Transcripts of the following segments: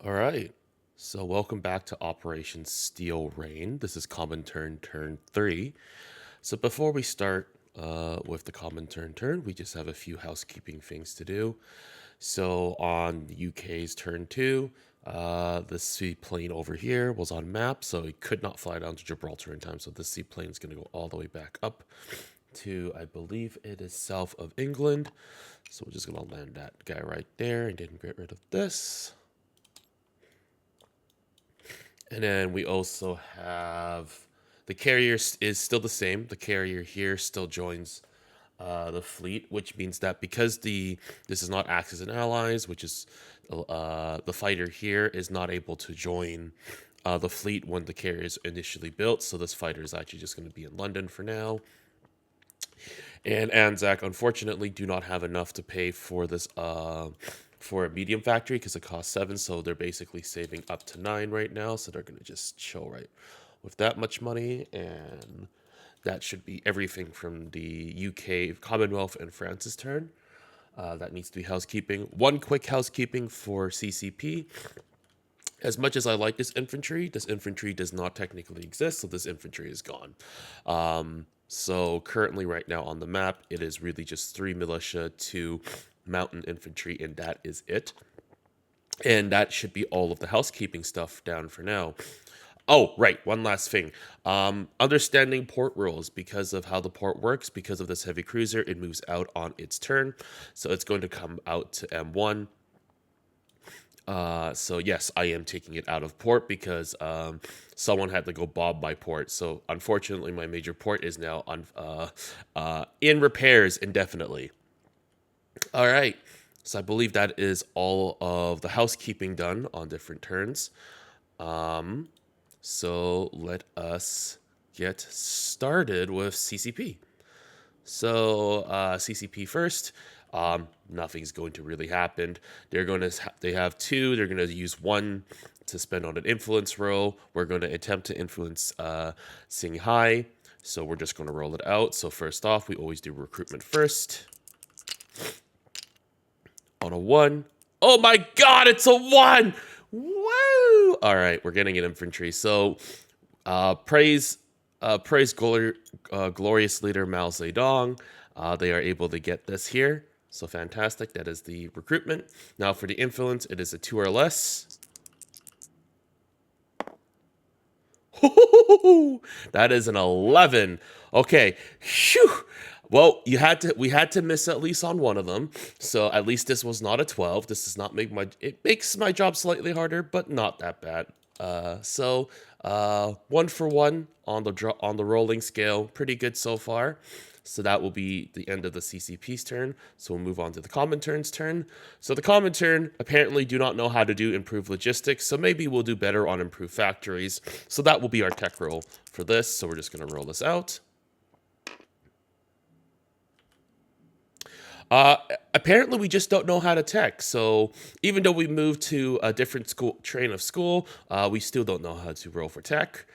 All right. So welcome back to Operation Steel Rain. This is Comintern turn 3. So before we start with the Comintern turn, we just have a few housekeeping things to do. So on the UK's turn 2, the seaplane over here was on map, so it could not fly down to Gibraltar in time. So this seaplane is going to go all the way back up to, I believe it is south of England. So we're just going to land that guy right there and then get rid of this. And then we also have the carrier is still the same. The carrier here still joins the fleet, which means that because this is not Axis and Allies, which is the fighter here is not able to join the fleet when the carrier is initially built. So this fighter is actually just going to be in London for now. And Anzac, unfortunately, do not have enough to pay for this for a medium factory because it costs 7. So they're basically saving up to 9 right now. So they're gonna just chill right with that much money, and that should be everything from the UK, Commonwealth, and France's turn. That needs to be housekeeping. One quick housekeeping for CCP. As much as I like this infantry does not technically exist, so this infantry is gone. So currently, right now on the map, it is really just 3 militia, 2 mountain infantry, and that is it. And that should be all of the housekeeping stuff down for now. Oh, right. One last thing. Understanding port rules because of how the port works, because of this heavy cruiser, it moves out on its turn. So it's going to come out to M1. So yes, I am taking it out of port because someone had to go bob my port. So unfortunately, my major port is now in repairs indefinitely. All right. So I believe that is all of the housekeeping done on different turns. So let us get started with CCP. So CCP first. Nothing's going to really happen. They have 2. They're gonna use 1 to spend on an influence roll. We're going to attempt to influence Singhai. So we're just going to roll it out. So first off, we always do recruitment first. On a 1. Oh my God, it's a 1! Woo! All right, we're getting an infantry. So praise glorious leader Mao Zedong. They are able to get this here. So fantastic. That is the recruitment. Now for the influence, it is a 2 or less. That is an 11. Okay. Phew. Well, we had to miss at least on one of them. So at least this was not a 12. This does not make it makes my job slightly harder, but not that bad. So 1 for 1 on the rolling scale, pretty good so far. So that will be the end of the CCP's turn. So we'll move on to the Comintern's turn. So the Comintern apparently do not know how to do improved logistics, so maybe we'll do better on improved factories. So that will be our tech roll for this. So we're just going to roll this out. Apparently, we just don't know how to tech. So even though we moved to a different train of school, we still don't know how to roll for tech.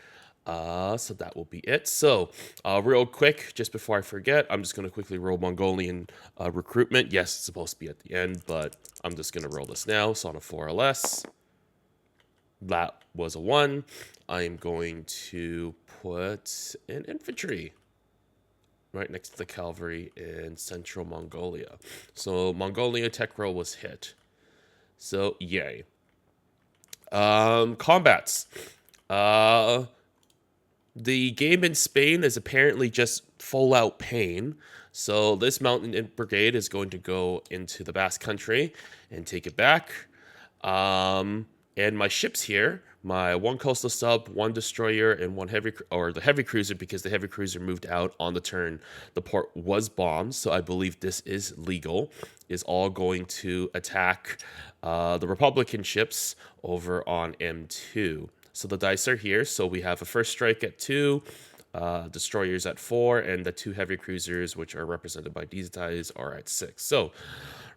So that will be it. So real quick, just before I forget, I'm just going to quickly roll Mongolian recruitment. Yes, it's supposed to be at the end, but I'm just going to roll this now. So on a 4 or less. That was a 1. I am going to put an infantry right next to the cavalry in central Mongolia. So Mongolia tech roll was hit. So yay. Combats. The game in Spain is apparently just full out pain. So this mountain brigade is going to go into the Basque Country and take it back. And my ships here, my 1 coastal sub, 1 destroyer, and 1 the heavy cruiser, because the heavy cruiser moved out on the turn. The port was bombed, so I believe this is legal. Is all going to attack the Republican ships over on M2. So the dice are here. So we have a first strike at 2, destroyers at 4, and the 2 heavy cruisers, which are represented by these dice, are at 6. So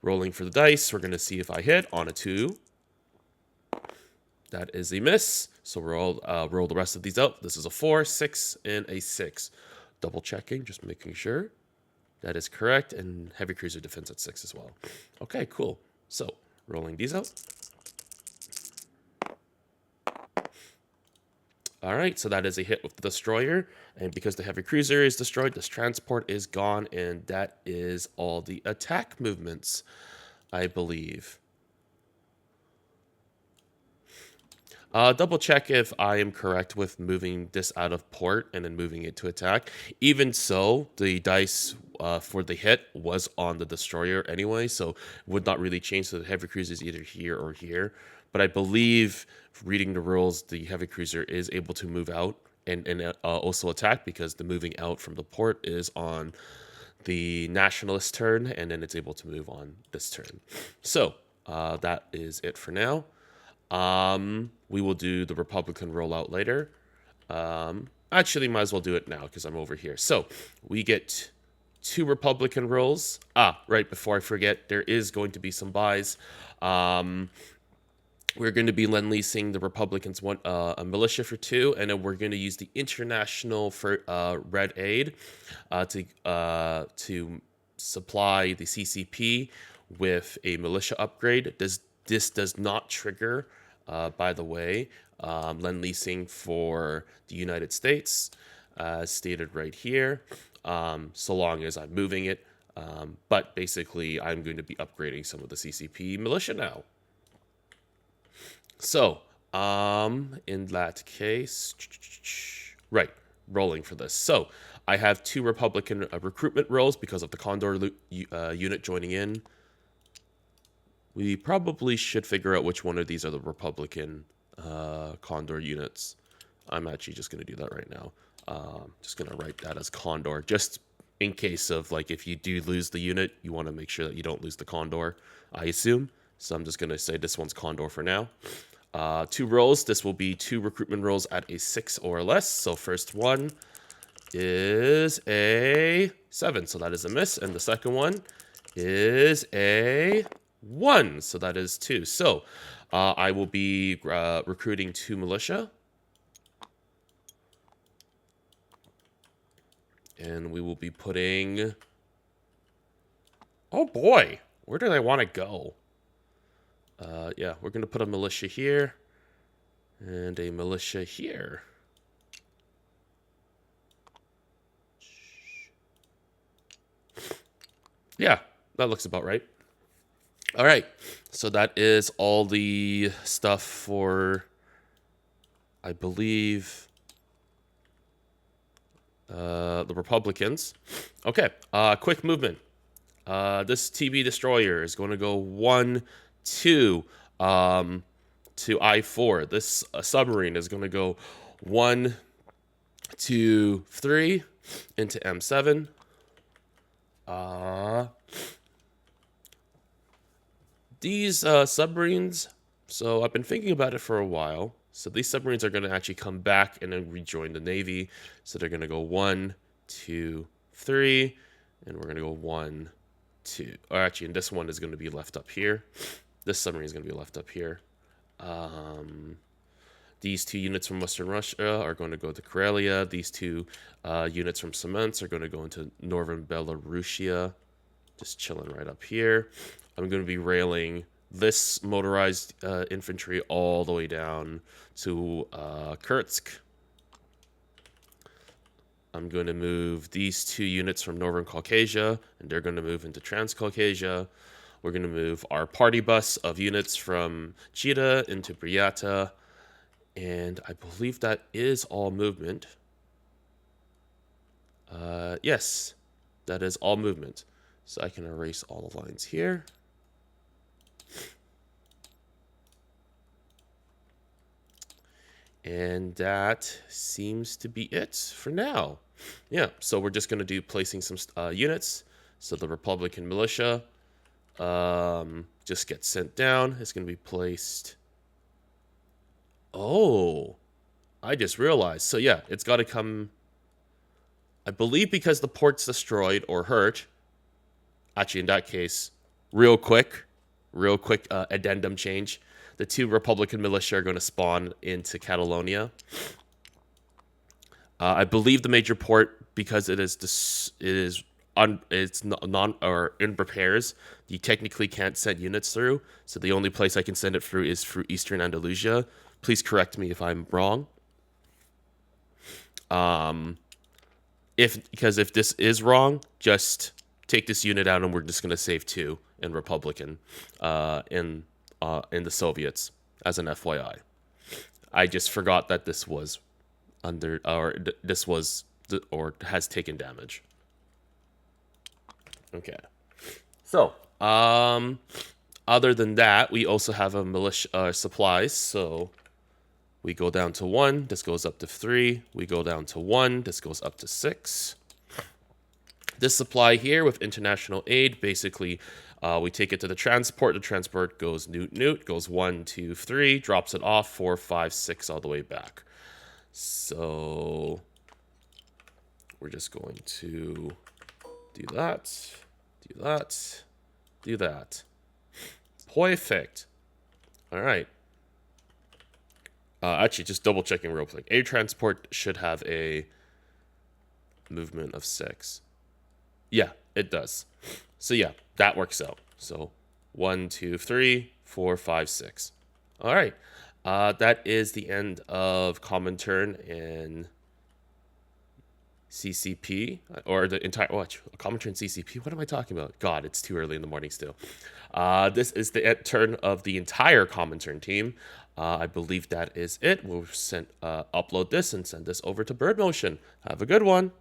rolling for the dice, we're going to see if I hit on a 2. That is a miss. So roll the rest of these out. This is a 4, 6, and a 6. Double checking, just making sure. That is correct. And heavy cruiser defense at 6 as well. Okay, cool. So rolling these out. All right, so that is a hit with the destroyer. And because the heavy cruiser is destroyed, this transport is gone. And that is all the attack movements, I believe. Double check if I am correct with moving this out of port and then moving it to attack. Even so, the dice for the hit was on the destroyer anyway, so would not really change. So the heavy cruiser is either here or here. But I believe, reading the rules, the heavy cruiser is able to move out and also attack, because the moving out from the port is on the nationalist turn, and then it's able to move on this turn. So that is it for now. We will do the Republican rollout later. Actually, might as well do it now because I'm over here. So we get 2 Republican rolls. Right, before I forget, there is going to be some buys. We're going to be lend-leasing the Republicans a militia for 2, and then we're going to use the international for red aid to supply the CCP with a militia upgrade. This does not trigger, by the way, lend-leasing for the United States, stated right here, so long as I'm moving it. But basically, I'm going to be upgrading some of the CCP militia now. So, in that case, right, rolling for this. So, I have 2 Republican recruitment rolls because of the Condor unit joining in. We probably should figure out which one of these are the Republican Condor units. I'm actually just going to do that right now. Just going to write that as Condor, just in case of, like, if you do lose the unit, you want to make sure that you don't lose the Condor, I assume. So I'm just going to say this one's Condor for now. 2 rolls. This will be 2 recruitment rolls at a 6 or less. So first one is a 7. So that is a miss. And the second one is a 1. So that is 2. So I will be recruiting 2 militia. And we will be putting... Oh boy, where do I want to go? Yeah, we're going to put a militia here and a militia here. Yeah, that looks about right. All right, so that is all the stuff for, I believe, the Republicans. Okay, quick movement. This TB destroyer is going to go 1, 2 to I-4. This submarine is going to go 1, 2, 3 into M7. These submarines, so I've been thinking about it for a while. So these submarines are going to actually come back and then rejoin the Navy. So they're going to go 1, 2, 3, and we're going to go 1, 2. Or actually, and this one is going to be left up here. This submarine is going to be left up here. These 2 units from Western Russia are going to go to Karelia. These 2 units from Cements are going to go into Northern Belarusia. Just chilling right up here. I'm going to be railing this motorized infantry all the way down to Kursk. I'm going to move these 2 units from Northern Caucasia, and they're going to move into Transcaucasia. We're going to move our party bus of units from Chita into Briata. And I believe that is all movement. Yes, that is all movement. So I can erase all the lines here. And that seems to be it for now. Yeah, so we're just going to do placing some units. So the Republican militia just gets sent down. It's going to be placed... Oh, I just realized. So yeah, it's got to come... I believe because the port's destroyed or hurt. Actually, in that case, real quick addendum change. The 2 Republican militia are going to spawn into Catalonia. I believe the major port, because it's non or in repairs, you technically can't send units through. So the only place I can send it through is through Eastern Andalusia. Please correct me if I'm wrong. Because if this is wrong, just take this unit out, and we're just gonna save 2 in Republican, in the Soviets as an FYI. I just forgot that this was under, or this was, or has taken damage. Okay. So, other than that, we also have a militia supplies. So we go down to 1. This goes up to 3. We go down to 1. This goes up to 6. This supply here with international aid, basically, we take it to the transport. The transport goes newt, goes 1, 2, 3, drops it off, 4, 5, 6, all the way back. So we're just going to do that, do that, do that. Perfect. All right. Actually, just double checking real quick. Air transport should have a movement of 6. Yeah, it does. So yeah, that works out. So 1, 2, 3, 4, 5, 6. All right. That is the end of Comintern and CCP, or the entire Comintern CCP. What am I talking about? God, it's too early in the morning still. This is the turn of the entire Comintern team. I believe that is it. We'll upload this and send this over to BirdMotion. Have a good one.